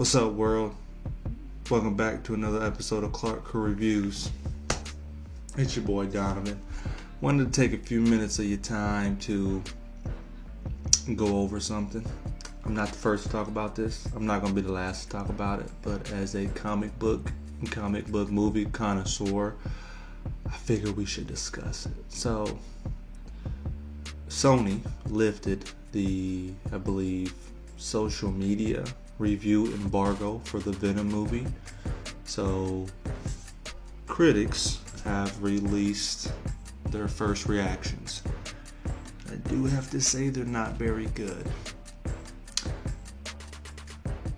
What's up, world? Welcome back to another episode of Clark Crew Reviews. It's your boy Donovan. Wanted to take a few minutes of your time to go over something. I'm not the first to talk about this. I'm not going to be the last to talk about it. But as a comic book movie connoisseur, I figured we should discuss it. So, Sony lifted the, I believe, social media review embargo for the Venom movie. So critics have released their first reactions. I do have to say they're not very good.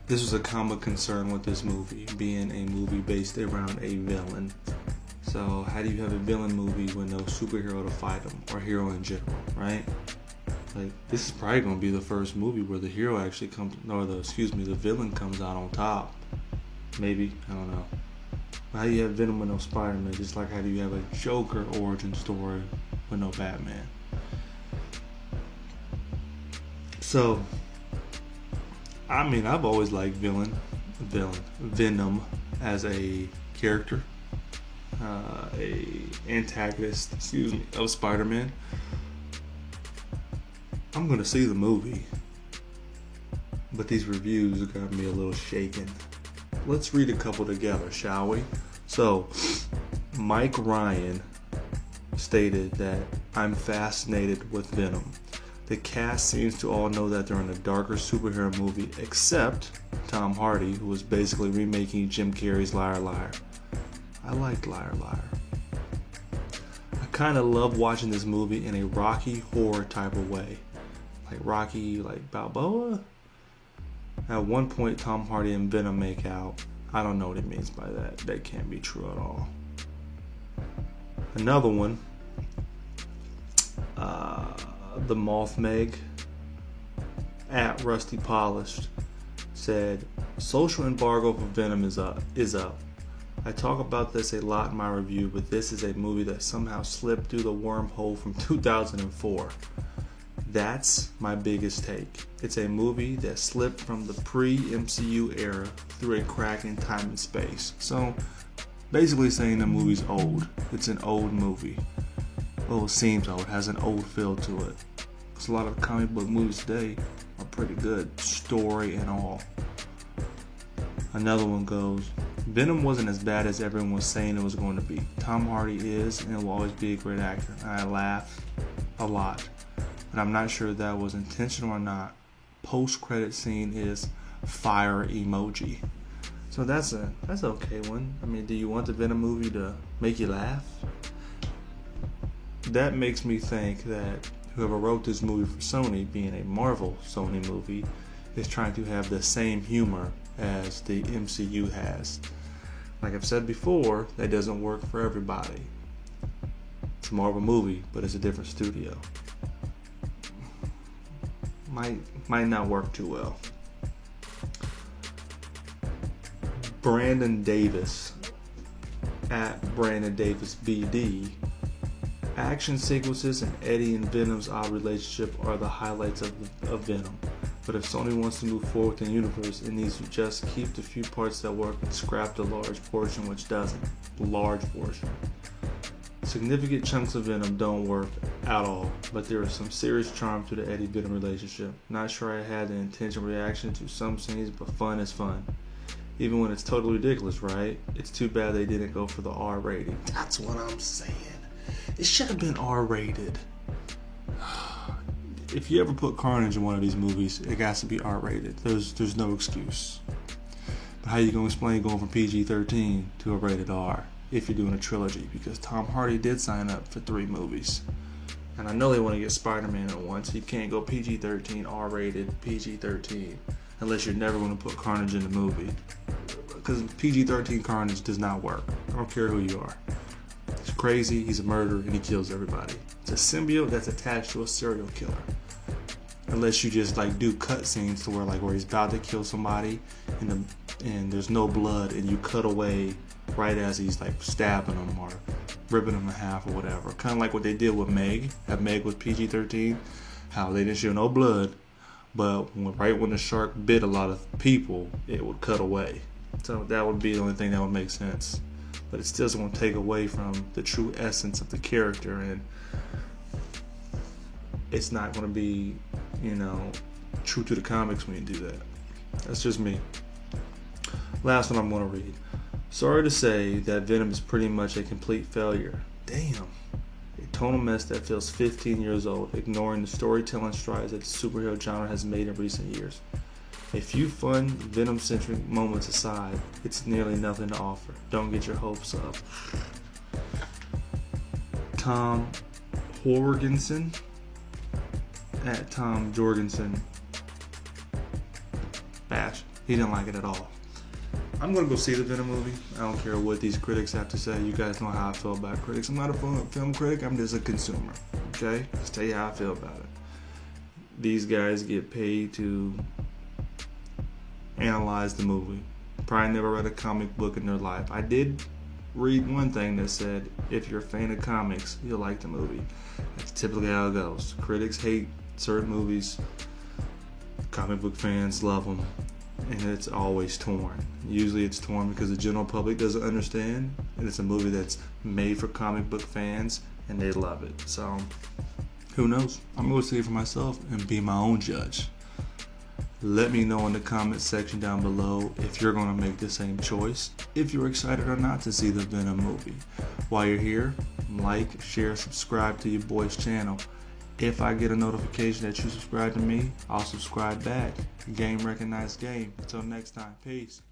This was a common concern with this movie, being a movie based around a villain. So how do you have a villain movie with no superhero to fight him, or hero in general, right? Like, this is probably going to be the first movie where the hero actually comes, the villain comes out on top. Maybe, I don't know. But how do you have Venom with no Spider-Man? Just like how do you have a Joker origin story with no Batman? So, I mean, I've always liked Venom as a character, a antagonist, of Spider-Man. I'm going to see the movie, but these reviews got me a little shaken. Let's read a couple together, shall we? So, Mike Ryan stated that I'm fascinated with Venom. The cast seems to all know that they're in a darker superhero movie, except Tom Hardy, who was basically remaking Jim Carrey's Liar Liar. I liked Liar Liar. I kind of love watching this movie in a Rocky horror type of way. Like Rocky, like Balboa. At one point, Tom Hardy and Venom make out. I don't know what he means by that. That can't be true at all. Another one, the Moth Meg at Rusty Polished said, social embargo for Venom is up. I talk about this a lot in my review, but this is a movie that somehow slipped through the wormhole from 2004. That's my biggest take. It's a movie that slipped from the pre-MCU era through a crack in time and space. So, basically saying the movie's old. It's an old movie. Well, it seems old. It has an old feel to it. Because a lot of comic book movies today are pretty good, story and all. Another one goes, Venom wasn't as bad as everyone was saying it was going to be. Tom Hardy is and will always be a great actor. And I laugh a lot. But I'm not sure if that was intentional or not. Post-credit scene is fire emoji. So that's okay one. I mean, do you want the Venom movie to make you laugh? That makes me think that whoever wrote this movie for Sony, being a Marvel Sony movie, is trying to have the same humor as the MCU has. Like I've said before, that doesn't work for everybody. It's a Marvel movie, but it's a different studio. Might not work too well. Brandon Davis at Brandon Davis BD. Action sequences and Eddie and Venom's odd relationship are the highlights of Venom. But if Sony wants to move forward in the universe, it needs to just keep the few parts that work and scrap the large portion which doesn't. Large portion. Significant chunks of Venom don't work at all, but there is some serious charm to the Eddie-Venom relationship. Not sure I had an intentional reaction to some scenes, but fun is fun. Even when it's totally ridiculous, right? It's too bad they didn't go for the R rating. That's what I'm saying. It should have been R-rated. If you ever put Carnage in one of these movies, it has to be R-rated. There's no excuse. But how you gonna explain going from PG-13 to a rated R if you're doing a trilogy? Because Tom Hardy did sign up for 3 movies. And I know they want to get Spider-Man at once. You can't go PG-13, R-rated, PG-13, unless you're never going to put Carnage in the movie. Because PG-13 Carnage does not work. I don't care who you are. He's crazy, he's a murderer, and he kills everybody. It's a symbiote that's attached to a serial killer. Unless you just do cut scenes to where he's about to kill somebody and there's no blood, and you cut away right as he's stabbing them or ripping them in half or whatever. Kind of like what they did with Meg. That Meg was PG-13. How they didn't show no blood, but right when the shark bit a lot of people, it would cut away. So that would be the only thing that would make sense. But it still doesn't want to take away from the true essence of the character, and it's not going to be, true to the comics when you do that. That's just me. Last one I'm going to read. Sorry to say that Venom is pretty much a complete failure. Damn. A tonal mess that feels 15 years old, ignoring the storytelling strides that the superhero genre has made in recent years. A few fun, Venom-centric moments aside, it's nearly nothing to offer. Don't get your hopes up. Tom Jorgensen at Tom Jorgensen bash. He didn't like it at all. I'm going to go see the Venom movie. I don't care what these critics have to say. You guys know how I feel about critics. I'm not a film critic. I'm just a consumer. Okay? Just tell you how I feel about it. These guys get paid to analyze the movie. Probably never read a comic book in their life. I did read one thing that said, if you're a fan of comics, you'll like the movie. That's typically how it goes. Critics hate certain movies. Comic book fans love them. And it's always torn. Usually it's torn because the general public doesn't understand, and it's a movie that's made for comic book fans, and they love it. So, who knows? I'm going to see it for myself and be my own judge. Let me know in the comments section down below if you're going to make the same choice, if you're excited or not to see the Venom movie. While you're here, like, share, subscribe to your boy's channel. If I get a notification that you subscribe to me, I'll subscribe back. Game recognized game. Until next time, peace.